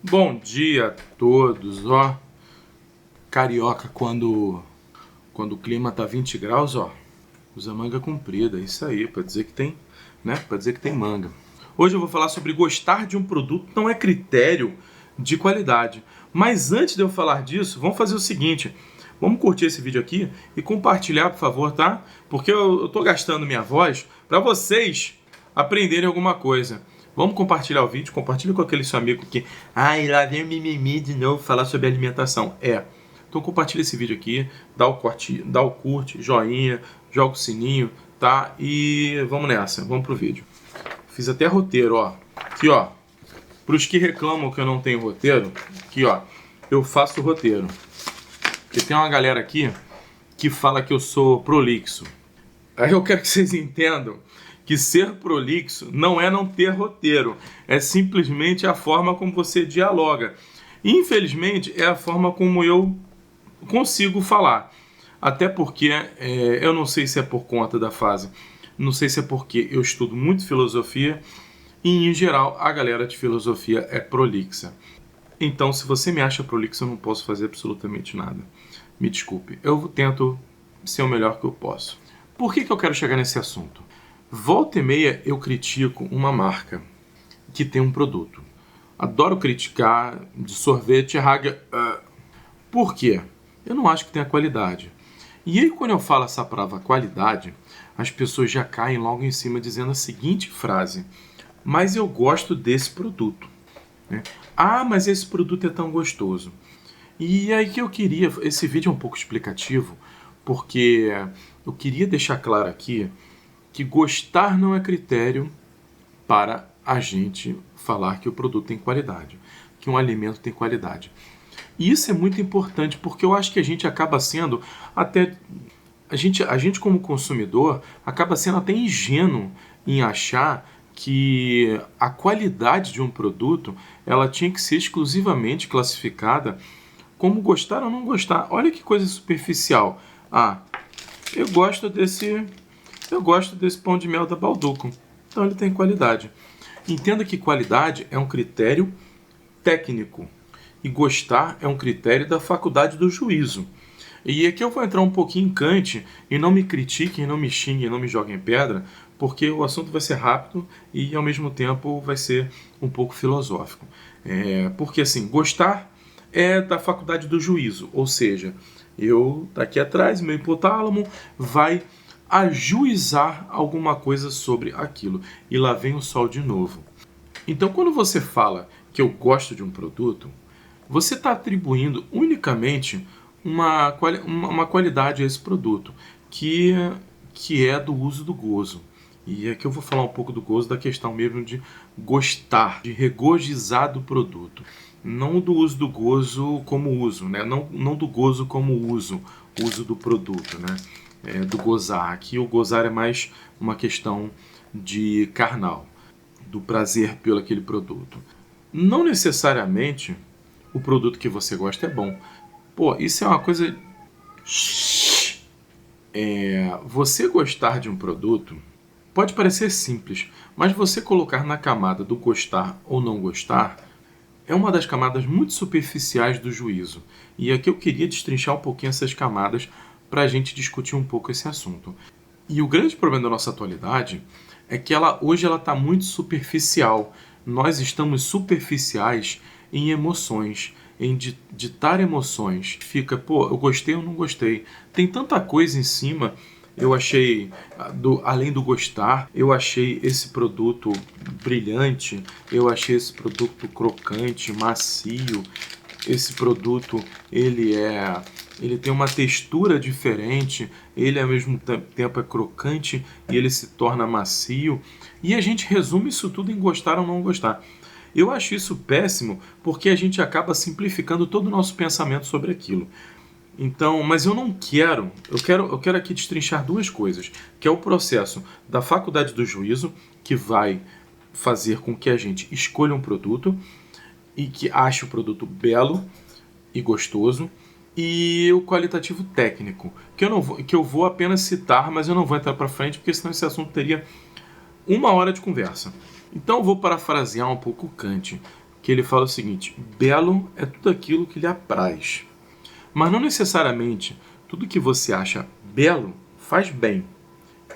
Bom dia a todos, ó. Carioca, quando o clima tá 20 graus, ó, usa manga comprida, isso aí, pra dizer que tem, né? Pra dizer que tem manga. Hoje eu vou falar sobre gostar de um produto não é critério de qualidade. Mas antes de eu falar disso, vamos fazer o seguinte. Vamos curtir esse vídeo aqui e compartilhar, por favor, tá? Porque eu tô gastando minha voz para vocês aprenderem alguma coisa. Vamos compartilhar o vídeo, compartilha com aquele seu amigo que... Ai, lá vem o mimimi de novo falar sobre alimentação. Então compartilha esse vídeo aqui, dá o curte, joinha, joga o sininho, tá? E vamos nessa, vamos pro vídeo. Fiz até roteiro, ó. Aqui, ó. Pros que reclamam que eu não tenho roteiro, aqui, ó. Eu faço roteiro. Porque tem uma galera aqui que fala que eu sou prolixo. Aí eu quero que vocês entendam que ser prolixo não é não ter roteiro. É simplesmente a forma como você dialoga. Infelizmente, é a forma como eu consigo falar. Até porque, eu não sei se é por conta da fase, não sei se é porque eu estudo muito filosofia e, em geral, a galera de filosofia é prolixa. Então, se você me acha prolixo, eu não posso fazer absolutamente nada. Me desculpe, eu tento ser o melhor que eu posso. Por que eu quero chegar nesse assunto? Volta e meia eu critico uma marca que tem um produto. Adoro criticar de sorvete Hager. Por quê? Eu não acho que tenha qualidade. E aí, quando eu falo essa palavra qualidade, as pessoas já caem logo em cima dizendo a seguinte frase: mas eu gosto desse produto. Né? Ah, mas esse produto é tão gostoso. E aí que eu queria... Esse vídeo é um pouco explicativo, porque eu queria deixar claro aqui que gostar não é critério para a gente falar que o produto tem qualidade, que um alimento tem qualidade. E isso é muito importante, porque eu acho que a gente acaba sendo até... A gente como consumidor acaba sendo até ingênuo em achar que a qualidade de um produto ela tinha que ser exclusivamente classificada como gostar ou não gostar. Olha que coisa superficial. Ah, eu gosto desse pão de mel da Balduco. Então ele tem qualidade. Entenda que qualidade é um critério técnico e gostar é um critério da faculdade do juízo. E aqui eu vou entrar um pouquinho em Kant e não me critiquem, não me xinguem, não me joguem pedra, porque o assunto vai ser rápido e ao mesmo tempo vai ser um pouco filosófico. Porque assim, gostar é da faculdade do juízo, ou seja, eu daqui atrás, meu hipotálamo vai ajuizar alguma coisa sobre aquilo. E lá vem o sol de novo. Então, quando você fala que eu gosto de um produto, você está atribuindo unicamente uma qualidade a esse produto, que é do uso do gozo. E aqui eu vou falar um pouco do gozo, da questão mesmo de gostar, de regozijar do produto. Não do uso do gozo como uso, né? Não do gozo como uso do produto, né? Do gozar. Aqui o gozar é mais uma questão de carnal, do prazer pelo aquele produto. Não necessariamente o produto que você gosta é bom. Pô, isso é uma coisa... Você gostar de um produto pode parecer simples, mas você colocar na camada do gostar ou não gostar é uma das camadas muito superficiais do juízo. E aqui eu queria destrinchar um pouquinho essas camadas para a gente discutir um pouco esse assunto. E o grande problema da nossa atualidade é que hoje ela está muito superficial. Nós estamos superficiais em emoções, em ditar emoções. Fica, pô, eu gostei ou não gostei. Tem tanta coisa em cima. Eu achei, além do gostar, eu achei esse produto brilhante, eu achei esse produto crocante, macio. Esse produto, ele tem uma textura diferente, ele ao mesmo tempo é crocante e ele se torna macio. E a gente resume isso tudo em gostar ou não gostar. Eu acho isso péssimo porque a gente acaba simplificando todo o nosso pensamento sobre aquilo. Então, mas eu não quero, eu quero aqui destrinchar duas coisas, que é o processo da faculdade do juízo, que vai fazer com que a gente escolha um produto e que ache o produto belo e gostoso, e o qualitativo técnico, que eu vou apenas citar, mas eu não vou entrar para frente, porque senão esse assunto teria 1 hora de conversa. Então eu vou parafrasear um pouco Kant. que ele fala o seguinte: belo é tudo aquilo que lhe apraz. Mas não necessariamente tudo que você acha belo faz bem.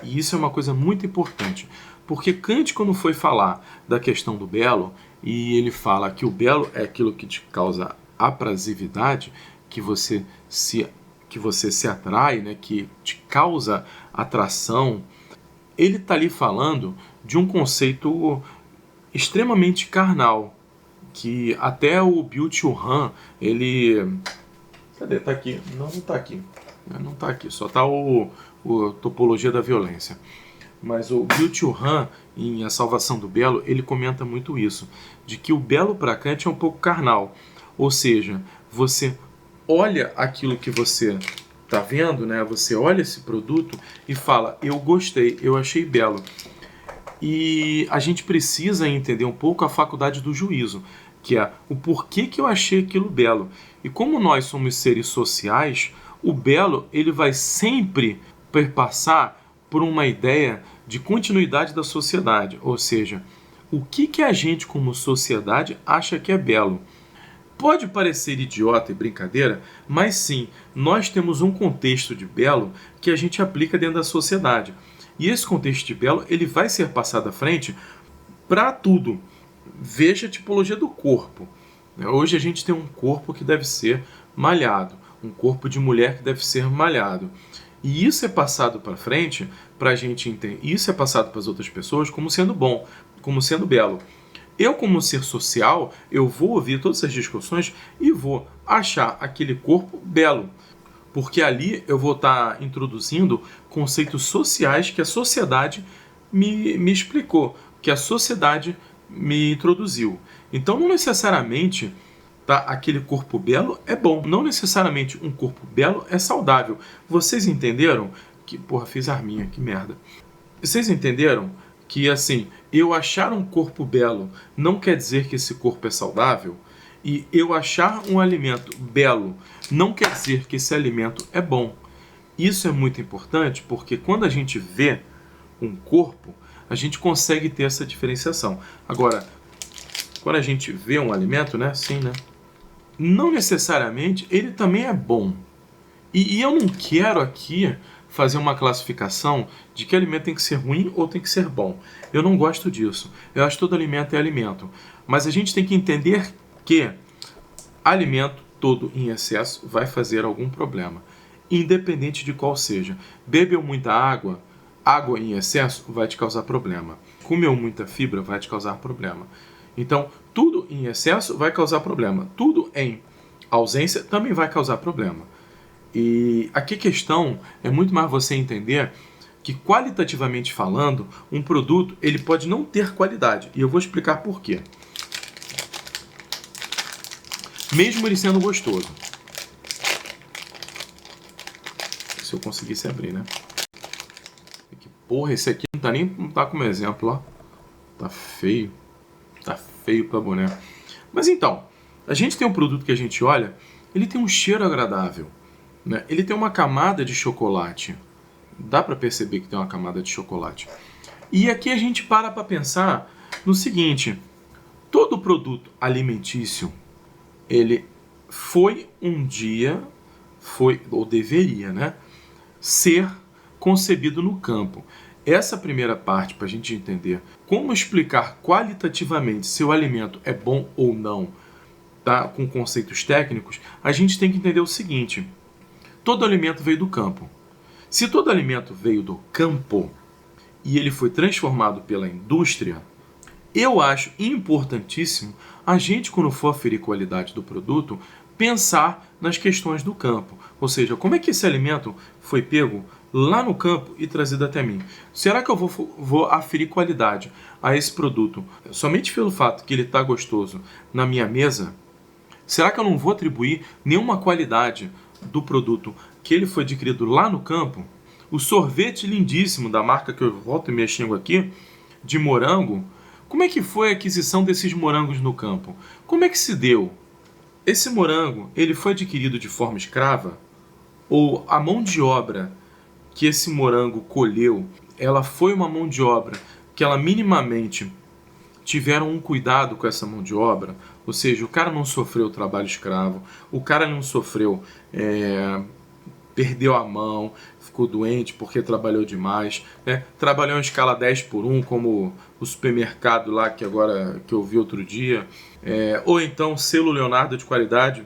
E isso é uma coisa muito importante, porque Kant, quando foi falar da questão do belo, e ele fala que o belo é aquilo que te causa aprazividade, que você se atrai, né, que te causa atração, ele está ali falando de um conceito extremamente carnal, que até o Byung-Chul Han, ele... Cadê? Tá aqui. Não tá aqui. Não tá aqui, só tá o Topologia da Violência. Mas o Byung-Chul Han, em A Salvação do Belo, ele comenta muito isso, de que o belo para Kant é um pouco carnal. Ou seja, você olha aquilo que você está vendo, né? Você olha esse produto e fala: eu gostei, eu achei belo. E a gente precisa entender um pouco a faculdade do juízo, que é o porquê que eu achei aquilo belo. E como nós somos seres sociais, o belo ele vai sempre perpassar por uma ideia de continuidade da sociedade, ou seja, o que a gente como sociedade acha que é belo. Pode parecer idiota e brincadeira, mas sim, nós temos um contexto de belo que a gente aplica dentro da sociedade. E esse contexto de belo ele vai ser passado à frente para tudo. Veja a tipologia do corpo. Hoje a gente tem um corpo que deve ser malhado, um corpo de mulher que deve ser malhado. E isso é passado para frente para a gente entender. Isso é passado para as outras pessoas como sendo bom, como sendo belo. Eu, como ser social, eu vou ouvir todas essas discussões e vou achar aquele corpo belo. Porque ali eu vou estar introduzindo conceitos sociais que a sociedade me explicou, que a sociedade me introduziu. Então, não necessariamente aquele corpo belo é bom. Não necessariamente um corpo belo é saudável. Vocês entenderam? Porra, fiz arminha, que merda. Vocês entenderam que, assim, eu achar um corpo belo não quer dizer que esse corpo é saudável? E eu achar um alimento belo não quer dizer que esse alimento é bom. Isso é muito importante porque quando a gente vê um corpo, a gente consegue ter essa diferenciação. Agora, quando a gente vê um alimento, né? Sim, né? Não necessariamente ele também é bom. E eu não quero aqui fazer uma classificação de que alimento tem que ser ruim ou tem que ser bom. Eu não gosto disso. Eu acho que todo alimento é alimento. Mas a gente tem que entender que alimento todo em excesso vai fazer algum problema, independente de qual seja. Bebeu muita água, água em excesso vai te causar problema. Comeu muita fibra vai te causar problema. Então, tudo em excesso vai causar problema. Tudo em ausência também vai causar problema. E aqui a questão é muito mais você entender que, qualitativamente falando, um produto ele pode não ter qualidade. E eu vou explicar por quê. Mesmo ele sendo gostoso. Se eu conseguisse abrir, né? Porra, esse aqui não tá como exemplo, ó. Tá feio. Tá feio pra boneco. Mas então, a gente tem um produto que a gente olha, ele tem um cheiro agradável, né? Ele tem uma camada de chocolate. Dá pra perceber que tem uma camada de chocolate. E aqui a gente para pensar no seguinte: todo produto alimentício ele foi um dia, ou deveria, né, ser concebido no campo. Essa primeira parte, para a gente entender como explicar qualitativamente se o alimento é bom ou não, tá, com conceitos técnicos, a gente tem que entender o seguinte: todo alimento veio do campo. Se todo alimento veio do campo e ele foi transformado pela indústria, eu acho importantíssimo a gente, quando for aferir qualidade do produto, pensar nas questões do campo. Ou seja, como é que esse alimento foi pego lá no campo e trazido até mim? Será que eu vou aferir qualidade a esse produto somente pelo fato que ele está gostoso na minha mesa? Será que eu não vou atribuir nenhuma qualidade do produto que ele foi adquirido lá no campo? O sorvete lindíssimo da marca que eu volto e mexendo aqui, de morango, como é que foi a aquisição desses morangos no campo? Como é que se deu? Esse morango, ele foi adquirido de forma escrava? Ou a mão de obra que esse morango colheu, ela foi uma mão de obra que ela minimamente tiveram um cuidado com essa mão de obra, ou seja, o cara não sofreu trabalho escravo, o cara não sofreu, perdeu a mão, ficou doente porque trabalhou demais, né? Trabalhou em escala 10 por 1, como o supermercado lá que eu vi outro dia, ou então selo Leonardo de qualidade.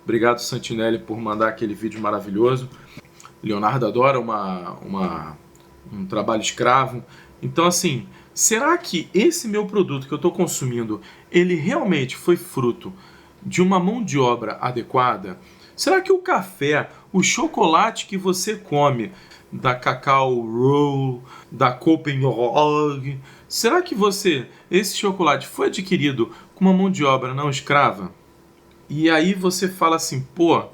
Obrigado, Santinelli, por mandar aquele vídeo maravilhoso. Leonardo adora um trabalho escravo. Então, assim, será que esse meu produto que eu estou consumindo, ele realmente foi fruto de uma mão de obra adequada? Será que o café, o chocolate que você come da Cacau Roll, da Copenhagen, será que esse chocolate foi adquirido com uma mão de obra não escrava? E aí você fala assim, pô,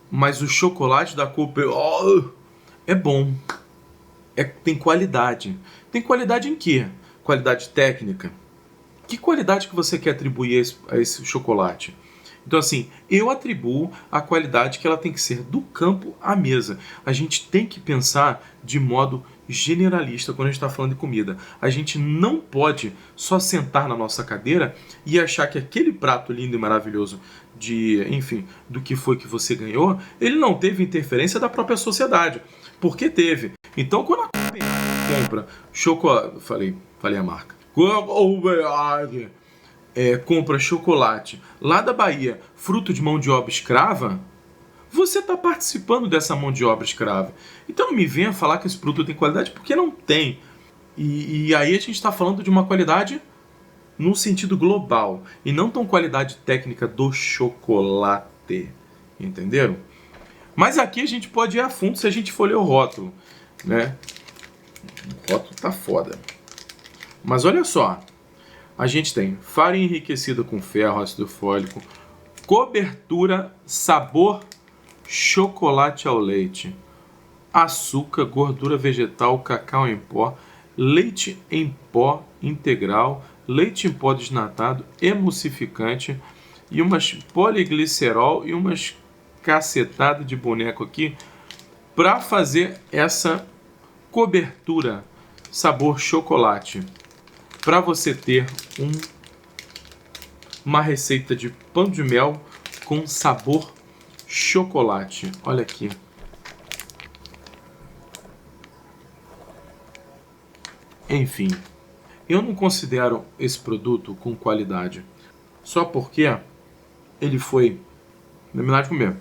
mas o chocolate da Copenhagen é bom, tem qualidade. Tem qualidade em quê? Qualidade técnica. Que qualidade que você quer atribuir a esse chocolate? Então, assim, eu atribuo a qualidade que ela tem que ser do campo à mesa. A gente tem que pensar de modo generalista quando a gente está falando de comida. A gente não pode só sentar na nossa cadeira e achar que aquele prato lindo e maravilhoso do que foi que você ganhou, ele não teve interferência da própria sociedade. Porque teve. Então, quando a Copenhagen compra chocolate... Falei a marca. Compra chocolate lá da Bahia, fruto de mão de obra escrava, você está participando dessa mão de obra escrava. Então não me venha falar que esse produto tem qualidade, porque não tem. E aí a gente está falando de uma qualidade no sentido global, e não tão qualidade técnica do chocolate. Entenderam? Mas aqui a gente pode ir a fundo se a gente for ler o rótulo, né? O rótulo tá foda. Mas olha só. A gente tem farinha enriquecida com ferro, ácido fólico, cobertura, sabor, chocolate ao leite, açúcar, gordura vegetal, cacau em pó, leite em pó integral, leite em pó desnatado, emulsificante e umas poliglicerol e umas cacetadas de boneco aqui para fazer essa cobertura sabor chocolate. Para você ter uma receita de pão de mel com sabor chocolate. Olha aqui. Enfim, eu não considero esse produto com qualidade só porque ele foi, na verdade,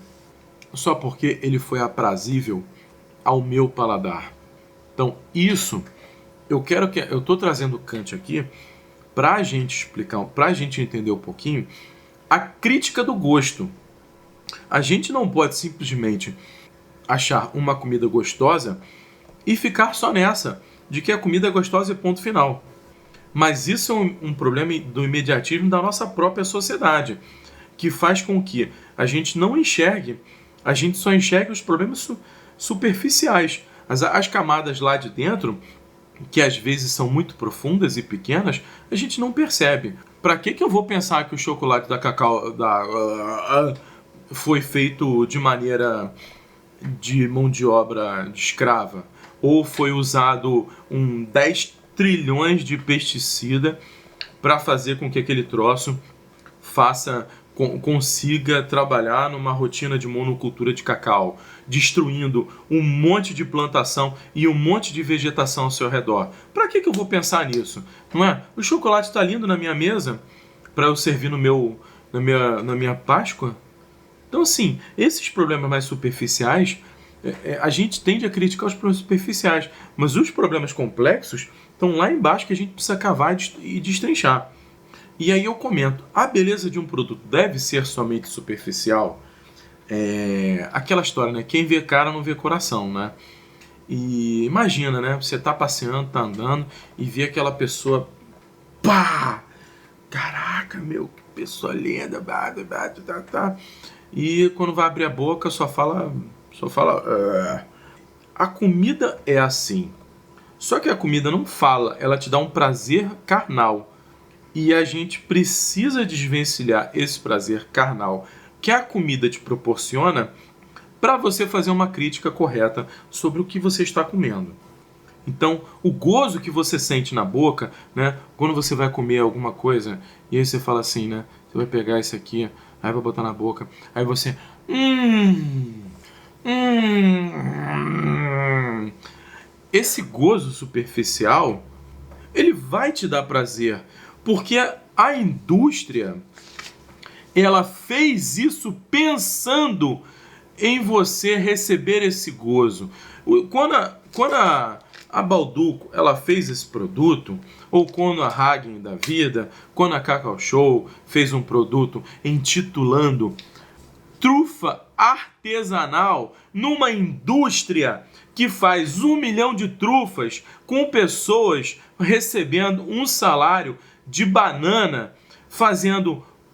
só porque ele foi aprazível ao meu paladar. Então, isso eu estou trazendo Kant aqui para a gente explicar, para a gente entender um pouquinho a crítica do gosto. A gente não pode simplesmente achar uma comida gostosa e ficar só nessa, de que a comida é gostosa e ponto final. Mas isso é um problema do imediatismo da nossa própria sociedade, que faz com que a gente não enxergue, a gente só enxergue os problemas superficiais. As camadas lá de dentro, que às vezes são muito profundas e pequenas, a gente não percebe. Para que eu vou pensar que o chocolate da Cacau foi feito de maneira de mão de obra escrava? Ou foi usado 10 trilhões de pesticida para fazer com que aquele troço consiga trabalhar numa rotina de monocultura de cacau, destruindo um monte de plantação e um monte de vegetação ao seu redor. Para que eu vou pensar nisso? Não é? O chocolate está lindo na minha mesa para eu servir na minha Páscoa. Então, assim, esses problemas mais superficiais, a gente tende a criticar os problemas superficiais, mas os problemas complexos estão lá embaixo que a gente precisa cavar e destrinchar. E aí eu comento, a beleza de um produto deve ser somente superficial? Aquela história, né? Quem vê cara não vê coração, né? E imagina, né? Você tá passeando, tá andando e vê aquela pessoa, pá! Caraca, meu, que pessoa linda, e quando vai abrir a boca só fala. A comida é assim. Só que a comida não fala, ela te dá um prazer carnal. E a gente precisa desvencilhar esse prazer carnal que a comida te proporciona para você fazer uma crítica correta sobre o que você está comendo. Então, o gozo que você sente na boca, né, quando você vai comer alguma coisa, e aí você fala assim, né, você vai pegar esse aqui, aí vai botar na boca, aí você, esse gozo superficial, ele vai te dar prazer, porque a indústria, ela fez isso pensando em você receber esse gozo. Quando a Bauducco ela fez esse produto, ou quando a Häagen da vida, quando a Cacau Show fez um produto intitulando trufa artesanal numa indústria que faz 1 milhão de trufas com pessoas recebendo um salário de banana,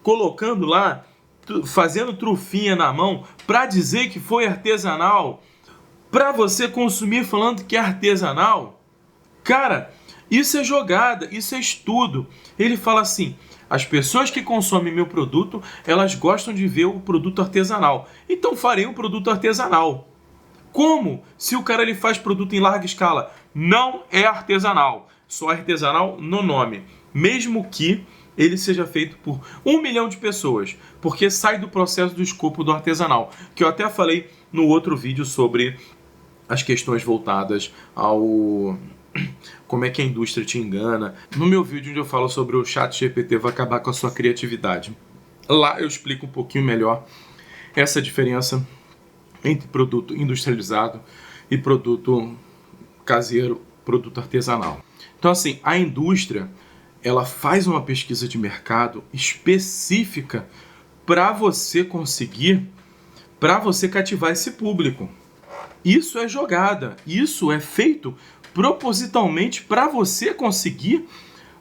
colocando lá, fazendo trufinha na mão para dizer que foi artesanal, para você consumir falando que é artesanal. Cara, isso é jogada, isso é estudo. Ele fala assim, as pessoas que consomem meu produto, elas gostam de ver o produto artesanal. Então farei um produto artesanal. Como? Se o cara ele faz produto em larga escala. Não é artesanal. Só é artesanal no nome. Mesmo que ele seja feito por 1 milhão de pessoas. Porque sai do processo do escopo do artesanal. Que eu até falei no outro vídeo sobre as questões voltadas ao... como é que a indústria te engana. No meu vídeo onde eu falo sobre o ChatGPT vai acabar com a sua criatividade. Lá eu explico um pouquinho melhor essa diferença entre produto industrializado e produto caseiro, produto artesanal. Então assim, a indústria, ela faz uma pesquisa de mercado específica para você conseguir, para você cativar esse público. Isso é jogada, isso é feito propositalmente para você conseguir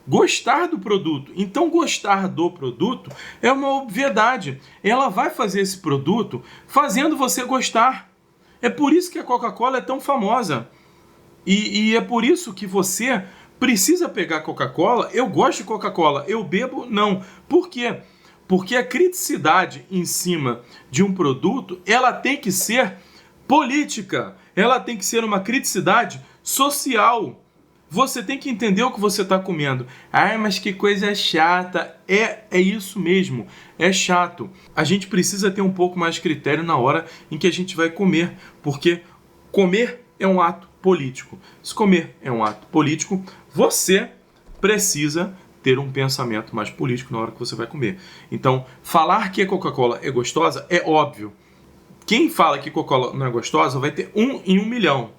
gostar do produto. Então, gostar do produto é uma obviedade. Ela vai fazer esse produto fazendo você gostar. É por isso que a Coca-Cola é tão famosa. E é por isso que você precisa pegar Coca-Cola. Eu gosto de Coca-Cola, eu bebo? Não. Por quê? Porque a criticidade em cima de um produto, ela tem que ser política. Ela tem que ser uma criticidade social. Você tem que entender o que você está comendo. Ai, mas que coisa chata. É isso mesmo. É chato. A gente precisa ter um pouco mais de critério na hora em que a gente vai comer. Porque comer é um ato político. Se comer é um ato político, você precisa ter um pensamento mais político na hora que você vai comer. Então, falar que a Coca-Cola é gostosa é óbvio. Quem fala que Coca-Cola não é gostosa vai ter 1 em 1 milhão.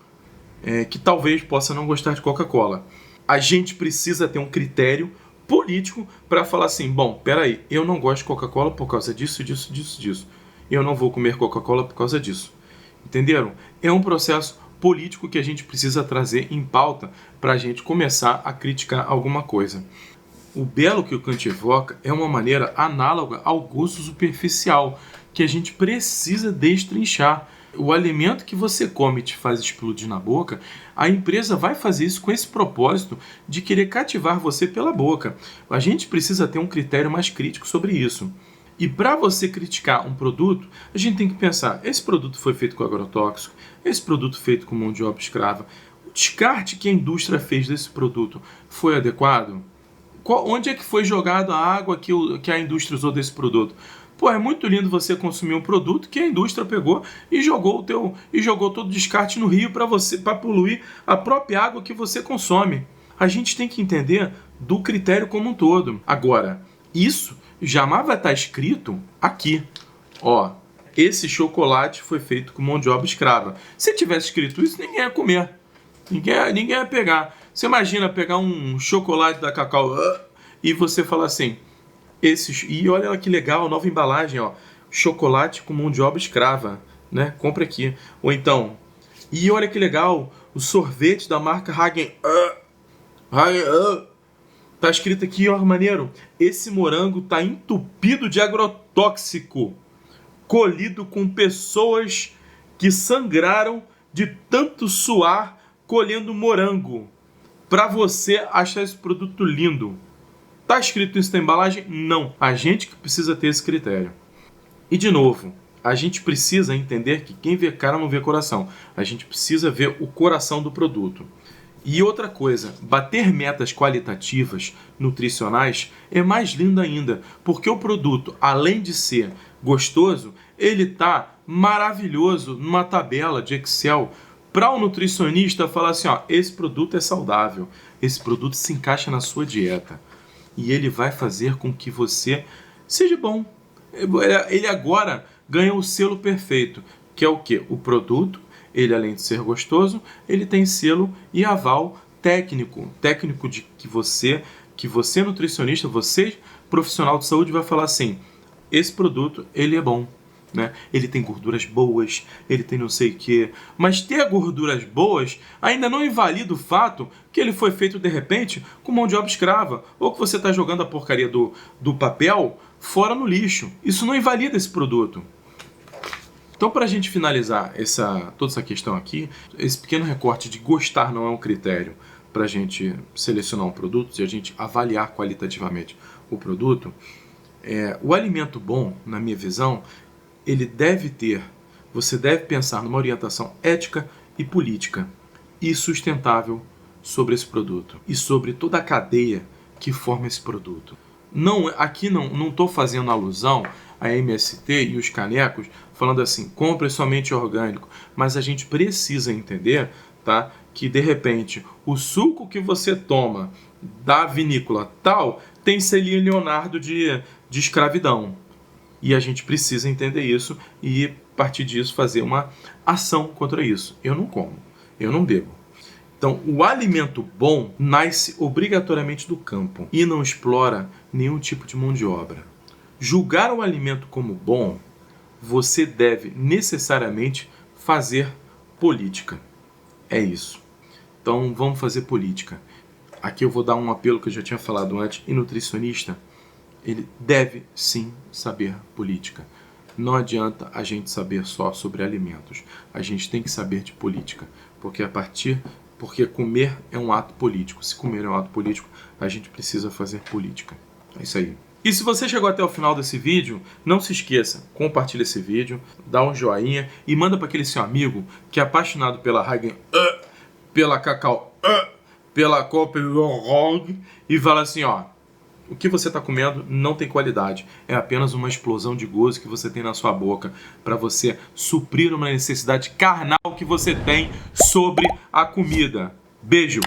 Que talvez possa não gostar de Coca-Cola. A gente precisa ter um critério político para falar assim, bom, peraí, eu não gosto de Coca-Cola por causa disso, disso, disso, disso. Eu não vou comer Coca-Cola por causa disso. Entenderam? É um processo político que a gente precisa trazer em pauta para a gente começar a criticar alguma coisa. O belo que o Kant evoca é uma maneira análoga ao gosto superficial, que a gente precisa destrinchar. O alimento que você come te faz explodir na boca, a empresa vai fazer isso com esse propósito de querer cativar você pela boca. A gente precisa ter um critério mais crítico sobre isso. E para você criticar um produto, a gente tem que pensar, esse produto foi feito com agrotóxico, esse produto feito com mão de obra escrava, o descarte que a indústria fez desse produto foi adequado? Onde é que foi jogado a água que a indústria usou desse produto? Pô, é muito lindo você consumir um produto que a indústria pegou e jogou todo o descarte no rio para poluir a própria água que você consome. A gente tem que entender do critério como um todo. Agora, isso jamais vai estar escrito aqui. Ó, esse chocolate foi feito com mão de obra escrava. Se tivesse escrito isso, ninguém ia comer. Ninguém ia pegar. Você imagina pegar um chocolate da Cacau e você falar assim... E olha que legal, nova embalagem, ó, chocolate com mão de obra escrava, né? Compre aqui. Ou então, e olha que legal, o sorvete da marca Häagen. Tá escrito aqui, ó, maneiro. Esse morango tá entupido de agrotóxico, colhido com pessoas que sangraram de tanto suar colhendo morango. Para você achar esse produto lindo. Tá escrito isso na embalagem? Não. A gente que precisa ter esse critério. E de novo, a gente precisa entender que quem vê cara não vê coração. A gente precisa ver o coração do produto. E outra coisa, bater metas qualitativas, nutricionais, é mais lindo ainda, porque o produto, além de ser gostoso, ele tá maravilhoso numa tabela de Excel para o nutricionista falar assim, ó, esse produto é saudável, esse produto se encaixa na sua dieta e ele vai fazer com que você seja bom. Ele agora ganha o selo perfeito, que é o quê? O produto, ele além de ser gostoso, ele tem selo e aval técnico de que você nutricionista, você profissional de saúde vai falar assim, esse produto, ele é bom, né? Ele tem gorduras boas, ele tem não sei o que, mas ter gorduras boas ainda não invalida o fato que ele foi feito de repente com mão de obra escrava, ou que você está jogando a porcaria do papel fora no lixo. Isso não invalida esse produto. Então, para a gente finalizar toda essa questão aqui, esse pequeno recorte de gostar não é um critério para a gente selecionar um produto e a gente avaliar qualitativamente o produto. O alimento bom, na minha visão, você deve pensar numa orientação ética e política e sustentável sobre esse produto e sobre toda a cadeia que forma esse produto. Aqui não estou fazendo alusão a MST e os canecos falando assim, compre somente orgânico, mas a gente precisa entender, tá, que de repente o suco que você toma da vinícola tal tem selinho Leonardo de escravidão. E a gente precisa entender isso e, a partir disso, fazer uma ação contra isso. Eu não como, eu não bebo. Então, o alimento bom nasce obrigatoriamente do campo e não explora nenhum tipo de mão de obra. Julgar o alimento como bom, você deve necessariamente fazer política. É isso. Então, vamos fazer política. Aqui eu vou dar um apelo que eu já tinha falado antes, e nutricionista, ele deve sim saber política. Não adianta a gente saber só sobre alimentos. A gente tem que saber de política, porque comer é um ato político. Se comer é um ato político, a gente precisa fazer política. É isso aí. E se você chegou até o final desse vídeo, não se esqueça, compartilha esse vídeo, dá um joinha e manda para aquele seu amigo que é apaixonado pela Hagen, pela Cacau, pela Copperog e fala assim, ó, o que você está comendo não tem qualidade, é apenas uma explosão de gozo que você tem na sua boca para você suprir uma necessidade carnal que você tem sobre a comida. Beijo!